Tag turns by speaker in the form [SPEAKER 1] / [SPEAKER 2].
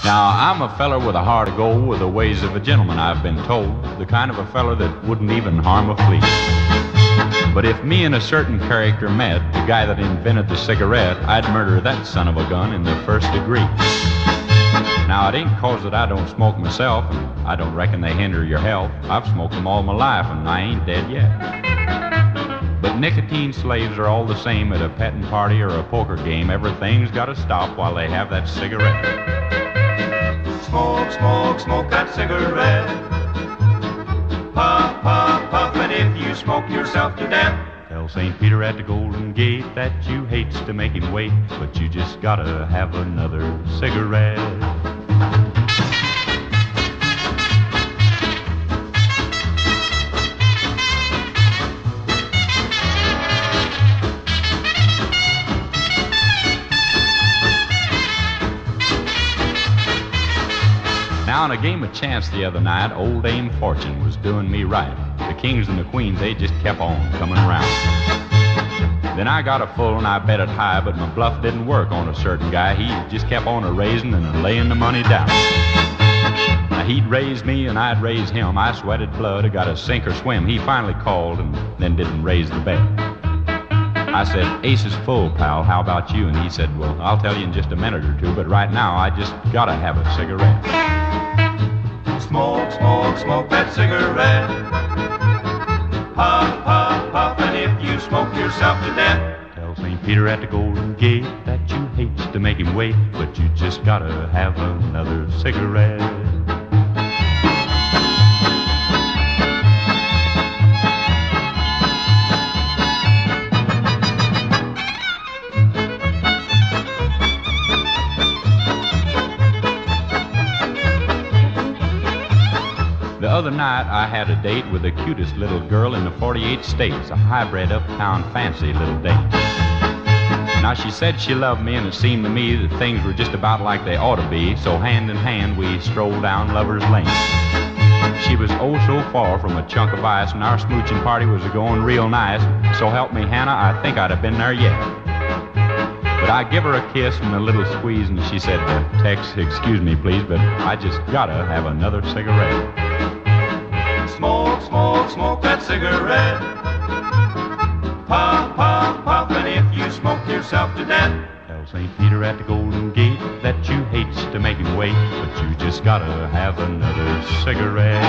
[SPEAKER 1] Now, I'm a feller with a heart of gold, with the ways of a gentleman, I've been told. The kind of a feller that wouldn't even harm a flea. But if me and a certain character met, the guy that invented the cigarette, I'd murder that son of a gun in the first degree. Now, it ain't 'cause that I don't smoke myself, and I don't reckon they hinder your health. I've smoked them all my life, and I ain't dead yet. But nicotine slaves are all the same at a petting party or a poker game. Everything's gotta stop while they have that cigarette.
[SPEAKER 2] Smoke, smoke, smoke that cigarette. Puff, puff, puff, and if you smoke yourself to death.
[SPEAKER 1] Tell St. Peter at the Golden Gate that you hates to make him wait, but you just gotta have another cigarette. Now, in a game of chance the other night, old Dame Fortune was doing me right. The kings and the queens, they just kept on coming around. Then I got a full and I bet it high, but my bluff didn't work on a certain guy. He just kept on a-raising and a-laying the money down. Now, he'd raise me and I'd raise him. I sweated blood, I got to sink or swim. He finally called and then didn't raise the bet. I said, "Ace is full, pal, how about you?" And he said, "Well, I'll tell you in just a minute or two, but right now I just gotta have a cigarette."
[SPEAKER 2] Smoke, smoke, smoke that cigarette. Puff, puff, puff, and if you smoke yourself to death.
[SPEAKER 1] Tell St. Peter at the Golden Gate that you hates to make him wait, but you just gotta have another cigarette. The other night I had a date with the cutest little girl in the 48 states, a hybrid uptown fancy little dame. Now she said she loved me, and it seemed to me that things were just about like they ought to be, so hand in hand we strolled down Lover's Lane. She was oh so far from a chunk of ice, and our smooching party was going real nice. So help me, Hannah, I think I'd have been there yet. But I give her a kiss and a little squeeze, and she said, "Tex, excuse me please, but I just gotta have another cigarette."
[SPEAKER 2] Smoke, smoke, smoke that cigarette. Puff, puff, puff, and if you smoke yourself to death.
[SPEAKER 1] Tell St. Peter at the Golden Gate that you hates to make him wait, but you just gotta have another cigarette.